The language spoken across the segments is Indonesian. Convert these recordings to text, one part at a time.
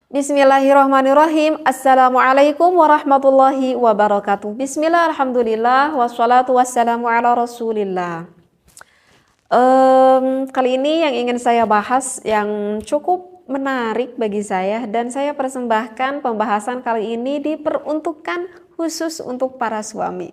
Bismillahirrahmanirrahim. Assalamualaikum warahmatullahi wabarakatuh. Bismillah, alhamdulillah, wassalatu wassalamu ala rasulillah. Kali ini yang ingin saya bahas yang cukup menarik bagi saya dan saya persembahkan pembahasan kali ini diperuntukkan khusus untuk para suami.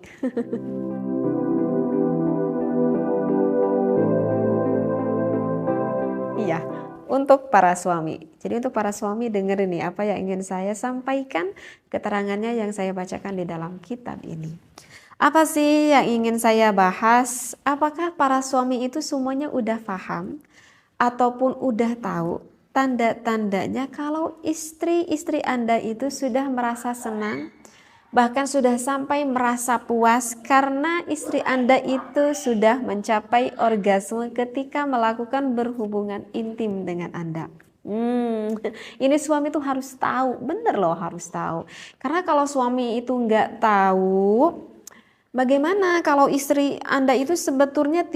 Iya, untuk para suami. Jadi untuk para suami dengerin nih apa yang ingin saya sampaikan, keterangannya yang saya bacakan di dalam kitab ini. Apa sih yang ingin saya bahas? Apakah para suami itu semuanya udah paham ataupun udah tahu tanda-tandanya kalau istri-istri Anda itu sudah merasa senang, bahkan sudah sampai merasa puas karena istri Anda itu sudah mencapai orgasme ketika melakukan berhubungan intim dengan Anda. Ini suami tuh harus tahu, bener loh harus tahu. Karena kalau suami itu nggak tahu, bagaimana kalau istri Anda itu sebetulnya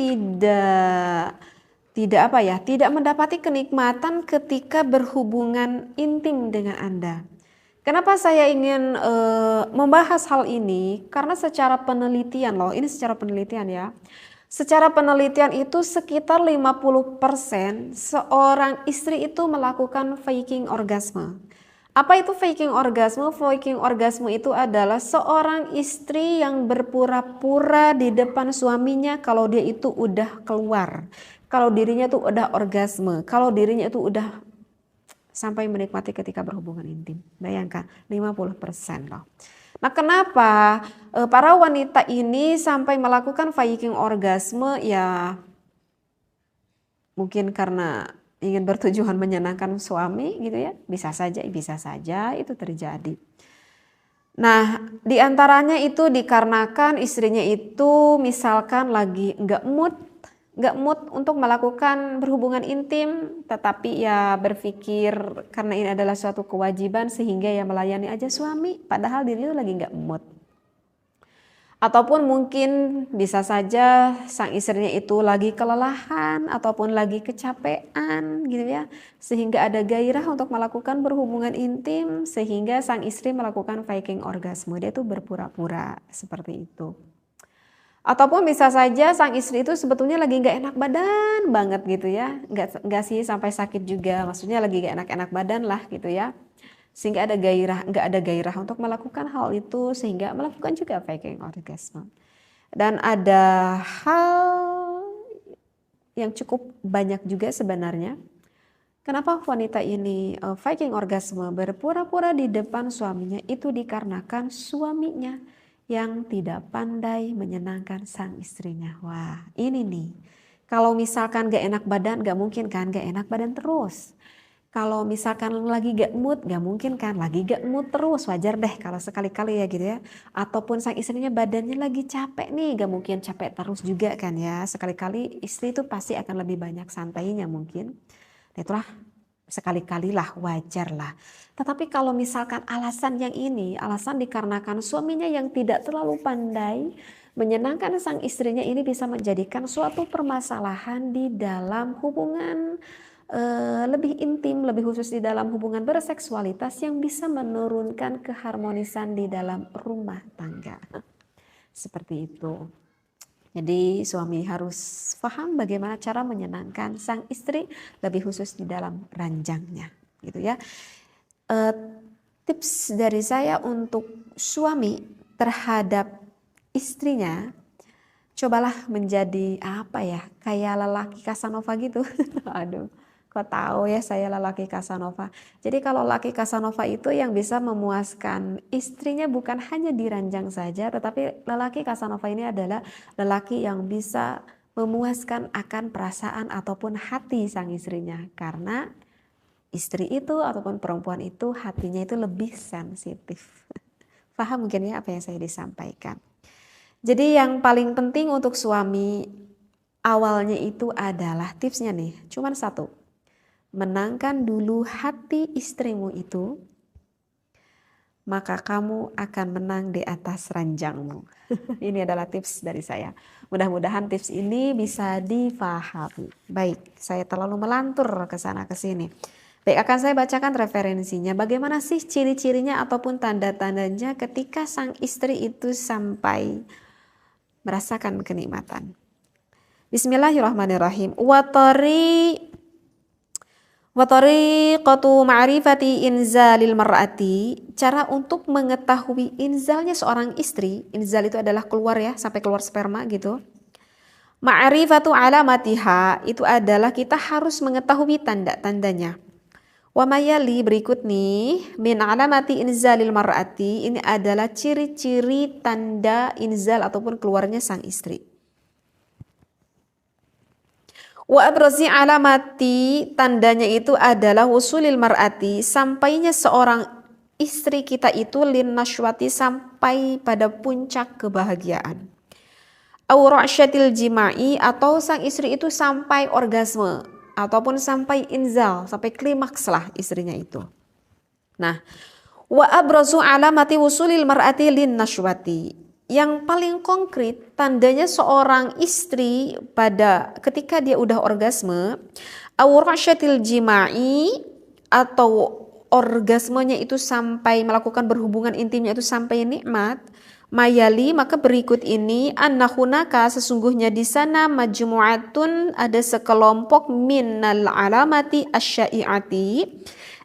tidak mendapati kenikmatan ketika berhubungan intim dengan Anda. Kenapa saya ingin membahas hal ini? Karena secara penelitian loh, ini secara penelitian ya. Secara penelitian itu sekitar 50% seorang istri itu melakukan faking orgasme. Apa itu faking orgasme? Faking orgasme itu adalah seorang istri yang berpura-pura di depan suaminya kalau dia itu udah keluar. Kalau dirinya itu udah orgasme, kalau dirinya itu udah sampai menikmati ketika berhubungan intim. Bayangkan 50% loh. Nah, kenapa para wanita ini sampai melakukan faking orgasme? Ya mungkin karena ingin bertujuan menyenangkan suami gitu ya. Bisa saja itu terjadi. Nah, diantaranya itu dikarenakan istrinya itu misalkan lagi nggak mood untuk melakukan berhubungan intim, tetapi ya berpikir karena ini adalah suatu kewajiban sehingga ya melayani aja suami, padahal dirinya lagi nggak mood. Ataupun mungkin bisa saja sang istrinya itu lagi kelelahan ataupun lagi kecapean gitu ya. Sehingga ada gairah untuk melakukan berhubungan intim sehingga sang istri melakukan faking orgasme. Dia itu berpura-pura seperti itu. Ataupun bisa saja sang istri itu sebetulnya lagi nggak enak badan banget gitu ya. Nggak sih sampai sakit juga, maksudnya lagi nggak enak-enak badan lah gitu ya. Sehingga nggak ada gairah untuk melakukan hal itu sehingga melakukan juga faking orgasme. Dan ada hal yang cukup banyak juga sebenarnya. Kenapa wanita ini faking orgasme berpura-pura di depan suaminya itu dikarenakan suaminya yang tidak pandai menyenangkan sang istrinya. Wah ini nih, kalau misalkan gak enak badan gak mungkin kan gak enak badan terus. Kalau misalkan lagi gak mood, gak mungkin kan lagi gak mood terus, wajar deh kalau sekali-kali ya gitu ya. Ataupun sang istrinya badannya lagi capek nih, gak mungkin capek terus juga kan ya. Sekali-kali istri itu pasti akan lebih banyak santainya mungkin. Nah, itulah sekali-kali lah, wajar lah. Tetapi kalau misalkan alasan yang ini, alasan dikarenakan suaminya yang tidak terlalu pandai menyenangkan sang istrinya, ini bisa menjadikan suatu permasalahan di dalam hubungan lebih intim, lebih khusus di dalam hubungan berseksualitas yang bisa menurunkan keharmonisan di dalam rumah tangga. Seperti itu. Jadi suami harus paham bagaimana cara menyenangkan sang istri, lebih khusus di dalam ranjangnya, gitu ya. Tips dari saya untuk suami terhadap istrinya, cobalah menjadi apa ya, kayak lelaki Casanova gitu. Aduh. Kok tahu ya saya lelaki Casanova. Jadi kalau lelaki Casanova itu yang bisa memuaskan istrinya bukan hanya di ranjang saja, tetapi lelaki Casanova ini adalah lelaki yang bisa memuaskan akan perasaan ataupun hati sang istrinya. Karena istri itu ataupun perempuan itu hatinya itu lebih sensitif. Paham mungkin ya apa yang saya disampaikan. Jadi yang paling penting untuk suami awalnya itu adalah tipsnya nih, cuman satu. Menangkan dulu hati istrimu itu, maka kamu akan menang di atas ranjangmu. Ini adalah tips dari saya. Mudah-mudahan tips ini bisa difahami. Baik, saya terlalu melantur ke sana ke sini. Baik, akan saya bacakan referensinya. Bagaimana sih ciri-cirinya ataupun tanda-tandanya ketika sang istri itu sampai merasakan kenikmatan. Bismillahirrahmanirrahim. Wa tariqatu ma'rifati inzalil mar'ati. Cara untuk mengetahui inzalnya seorang istri. Inzal itu adalah keluar ya, sampai keluar sperma gitu. Ma'rifatu alamatiha itu adalah kita harus mengetahui tanda-tandanya. Wa mayali berikut nih, min alamati inzalil mar'ati, ini adalah ciri-ciri tanda inzal ataupun keluarnya sang istri. Wa abrazi alamati, tandanya itu adalah wusulil mar'ati, sampainya seorang istri kita itu lin nashwati, sampai pada puncak kebahagiaan. Au ra'syatil jima'i, atau sang istri itu sampai orgasme ataupun sampai inzal, sampai klimaks lah istrinya itu. Nah, wa abrazu alamati wusulil mar'ati lin nashwati, yang paling konkret tandanya seorang istri pada ketika dia udah orgasme, au ra'syatil jima'i, atau orgasmenya itu sampai melakukan berhubungan intimnya itu sampai nikmat. Mayali, maka berikut ini, annahunaka, sesungguhnya di sana majmu'atun, ada sekelompok minal alamati asyai'ati,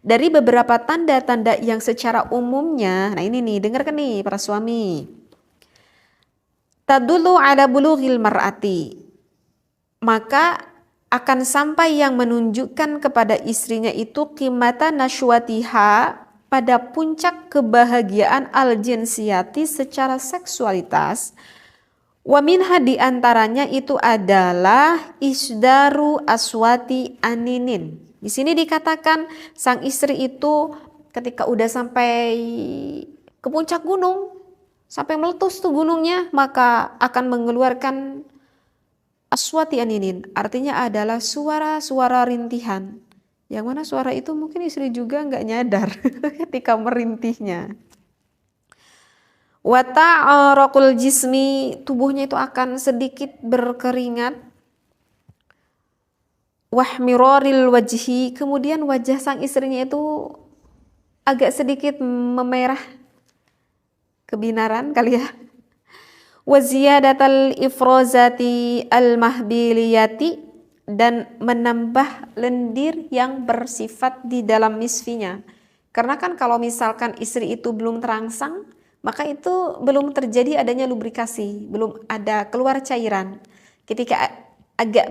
dari beberapa tanda-tanda yang secara umumnya. Nah ini nih, dengarkan nih para suami. Tadullu ala bulughil mar'ati, maka akan sampai yang menunjukkan kepada istrinya itu qimata nashwatiha, pada puncak kebahagiaan al-jinsiyati secara seksualitas. Wa minha, diantaranya itu adalah isdaru aswati aninin. Di sini dikatakan sang istri itu ketika udah sampai ke puncak gunung, sampai meletus tuh gunungnya, maka akan mengeluarkan aswati aninin, artinya adalah suara-suara rintihan. Yang mana suara itu mungkin istri juga nggak nyadar ketika merintihnya. Wa ta'araqul jismi, tubuhnya itu akan sedikit berkeringat. Wahmiraril wajhi, kemudian wajah sang istrinya itu agak sedikit memerah, kebinaran kali ya. Wa ziyadatal ifrozati al-mahbiliyati, dan menambah lendir yang bersifat di dalam misfinya. Karena kan kalau misalkan istri itu belum terangsang, maka itu belum terjadi adanya lubrikasi, belum ada keluar cairan. Ketika agak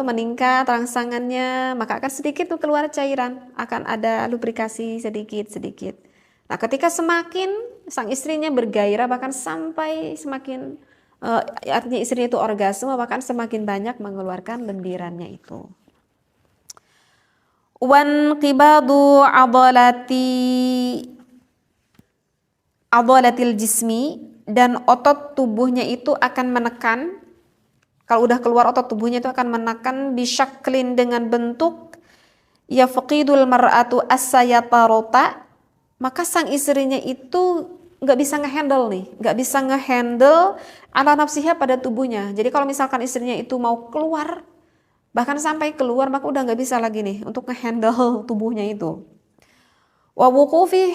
meningkat rangsangannya, maka akan sedikit tuh keluar cairan, akan ada lubrikasi sedikit. Nah, ketika semakin sang istrinya bergairah, bahkan sampai semakin artinya istrinya itu orgasme, bahkan semakin banyak mengeluarkan lendirannya itu. Wan qibadu adalatil jismi, dan otot tubuhnya itu akan menekan. Kalau udah keluar otot tubuhnya itu akan menekan, bisyaklin, dengan bentuk yafqidul mar'atu as-sayatarota, maka sang istrinya itu nggak bisa ngehandle ala nafsiha, pada tubuhnya. Jadi kalau misalkan istrinya itu mau keluar, bahkan sampai keluar, maka udah nggak bisa lagi nih untuk ngehandle tubuhnya itu. Wa wuqufi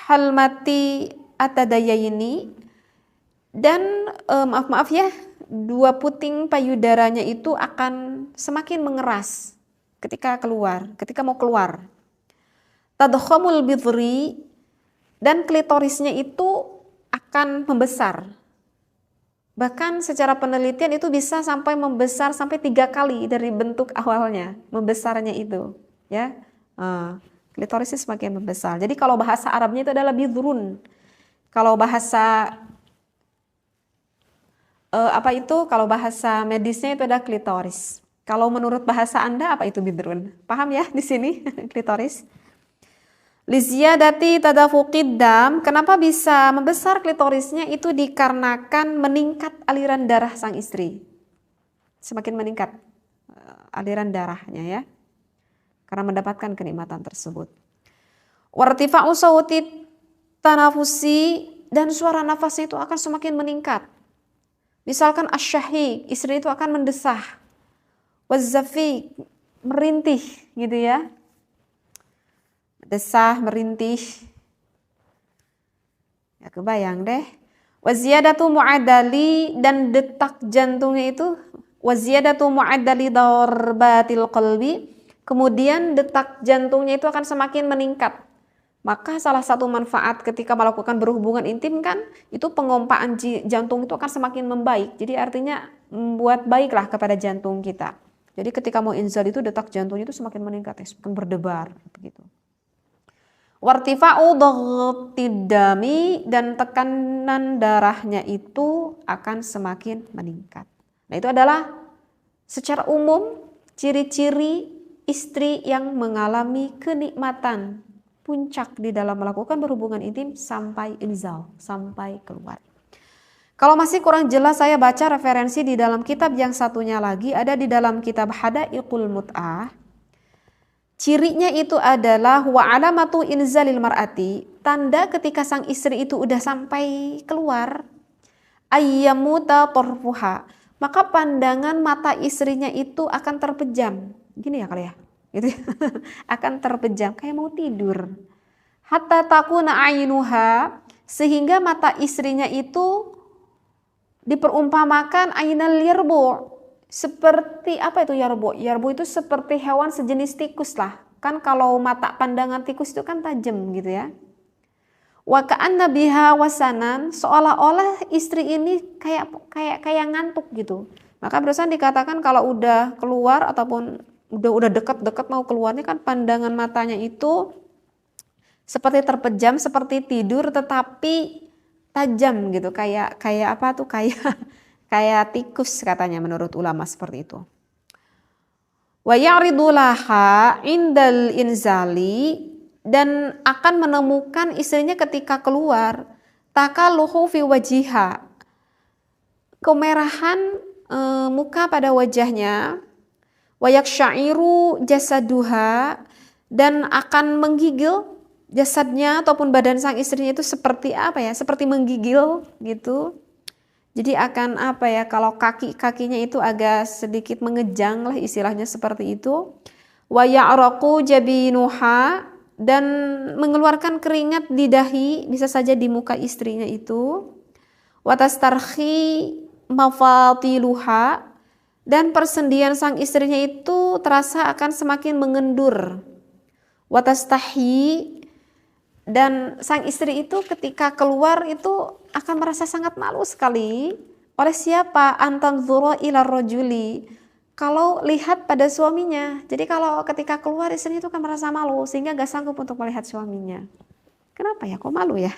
halmati atadayaini, dan maaf ya, dua puting payudaranya itu akan semakin mengeras ketika mau keluar. Tadkhamul bidri, dan klitorisnya itu akan membesar. Bahkan secara penelitian itu bisa sampai membesar sampai 3 kali dari bentuk awalnya, membesarnya itu, ya. Klitorisnya semakin membesar. Jadi kalau bahasa Arabnya itu adalah bidrun. Kalau bahasa kalau bahasa medisnya itu adalah klitoris. Kalau menurut bahasa Anda apa itu bidrun? Paham ya di sini klitoris? Liziyadati tadafuqid dam, kenapa bisa membesar klitorisnya itu dikarenakan meningkat aliran darah sang istri. Semakin meningkat aliran darahnya ya, karena mendapatkan kenikmatan tersebut. Wartifa'u sawti tanafusi, dan suara nafasnya itu akan semakin meningkat. Misalkan asyahiq, istri itu akan mendesah. Wazzafiq, merintih gitu ya. Desah, merintih. Ya kebayang deh. Waziyadatu mu'adali, dan detak jantungnya itu waziyadatu mu'adali darbatil qalbi. Kemudian detak jantungnya itu akan semakin meningkat. Maka salah satu manfaat ketika melakukan berhubungan intim kan, itu pengompaan jantung itu akan semakin membaik. Jadi artinya membuat baiklah kepada jantung kita. Jadi ketika mau inzal itu detak jantungnya itu semakin meningkat, semakin berdebar begitu. Wartifa'u dhaghtid dami, dan tekanan darahnya itu akan semakin meningkat. Nah, itu adalah secara umum ciri-ciri istri yang mengalami kenikmatan puncak di dalam melakukan berhubungan intim sampai inzal, sampai keluar. Kalau masih kurang jelas, saya baca referensi di dalam kitab yang satunya lagi, ada di dalam kitab Hadaiqul Mut'ah. Cirinya itu adalah wa alamatu inzalil mar'ati, tanda ketika sang istri itu udah sampai keluar, ayyamuta tarfuha, maka pandangan mata istrinya itu akan terpejam. Gini ya kali ya, gitu ya. Akan terpejam kayak mau tidur. Hatta takuna ainuha, sehingga mata istrinya itu diperumpamakan ainal yarbu. Seperti apa itu yarbu? Yarbu itu seperti hewan sejenis tikus lah. Kan kalau mata pandangan tikus itu kan tajam gitu ya. Wa ka'anna biha wasanan, seolah-olah istri ini kayak ngantuk gitu. Maka berusaha dikatakan kalau udah keluar ataupun udah dekat-dekat mau keluarnya kan pandangan matanya itu seperti terpejam, seperti tidur tetapi tajam gitu. Kayak apa tuh? Kayak tikus katanya menurut ulama seperti itu. Wa ya'ridu laha indal inzali, dan akan menemukan istrinya ketika keluar takaluhu fi wajiha, kemerahan muka pada wajahnya, wa yaksyairu jasaduha, dan akan menggigil jasadnya ataupun badan sang istrinya itu seperti apa ya? Seperti menggigil gitu. Jadi akan apa ya, kalau kakinya itu agak sedikit mengejang lah istilahnya seperti itu. Wa ya'raqu jabinuha, dan mengeluarkan keringat di dahi, bisa saja di muka istrinya itu. Wa tastarhi mafatiluha, dan persendian sang istrinya itu terasa akan semakin mengendur. Wa tastahi, dan sang istri itu ketika keluar itu akan merasa sangat malu sekali. Oleh siapa? Antanzura ila rajuli, kalau lihat pada suaminya. Jadi kalau ketika keluar istrinya itu akan merasa malu sehingga gak sanggup untuk melihat suaminya. Kenapa ya? Kok malu ya?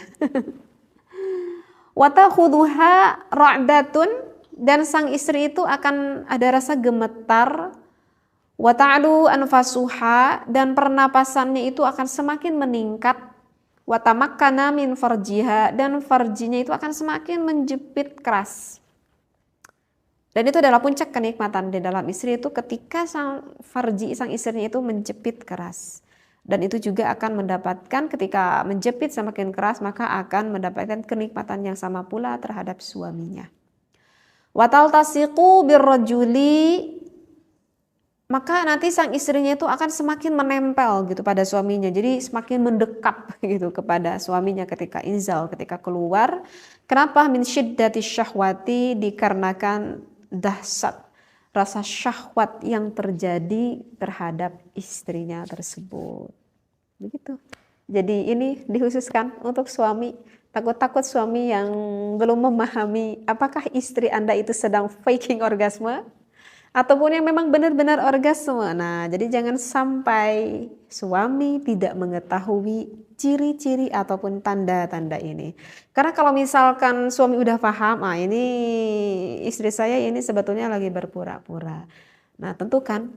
Wa takhudhuha ra'datun, dan sang istri itu akan ada rasa gemetar. Wa ta'lu anfasuha, dan pernapasannya itu akan semakin meningkat. Watamakkana min farjiha, dan farjinya itu akan semakin menjepit keras. Dan itu adalah puncak kenikmatan di dalam istri itu ketika sang istrinya itu menjepit keras. Dan itu juga akan mendapatkan, ketika menjepit semakin keras maka akan mendapatkan kenikmatan yang sama pula terhadap suaminya. Wataltasiqu birrajuli, maka nanti sang istrinya itu akan semakin menempel gitu pada suaminya. Jadi semakin mendekap gitu kepada suaminya ketika inzal, ketika keluar. Kenapa? Min syiddati syahwati, dikarenakan dahsyat rasa syahwat yang terjadi terhadap istrinya tersebut. Begitu. Jadi ini dikhususkan untuk suami. Takut-takut suami yang belum memahami apakah istri Anda itu sedang faking orgasme ataupun yang memang benar-benar orgasme. Nah, jadi jangan sampai suami tidak mengetahui ciri-ciri ataupun tanda-tanda ini. Karena kalau misalkan suami udah paham, ini istri saya ini sebetulnya lagi berpura-pura. Nah, tentu kan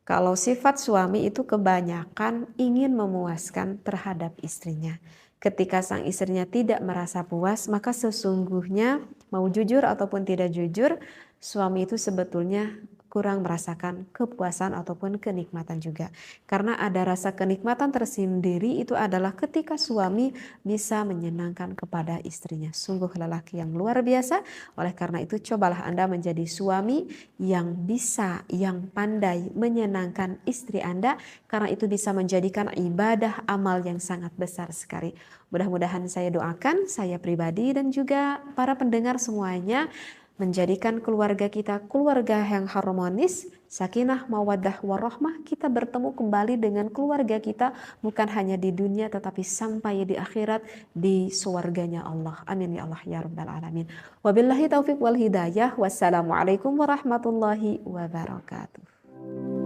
kalau sifat suami itu kebanyakan ingin memuaskan terhadap istrinya. Ketika sang istrinya tidak merasa puas, maka sesungguhnya mau jujur ataupun tidak jujur, suami itu sebetulnya kurang merasakan kepuasan ataupun kenikmatan juga. Karena ada rasa kenikmatan tersendiri itu adalah ketika suami bisa menyenangkan kepada istrinya. Sungguh lelaki yang luar biasa. Oleh karena itu cobalah Anda menjadi suami yang bisa, yang pandai menyenangkan istri Anda. Karena itu bisa menjadikan ibadah amal yang sangat besar sekali. Mudah-mudahan saya doakan, saya pribadi dan juga para pendengar semuanya menjadikan keluarga kita keluarga yang harmonis, sakinah, mawaddah, warahmah. Kita bertemu kembali dengan keluarga kita bukan hanya di dunia tetapi sampai di akhirat di surganya Allah. Amin ya Allah ya rabbal alamin. Wabillahi taufiq wal hidayah. Wassalamualaikum warahmatullahi wabarakatuh.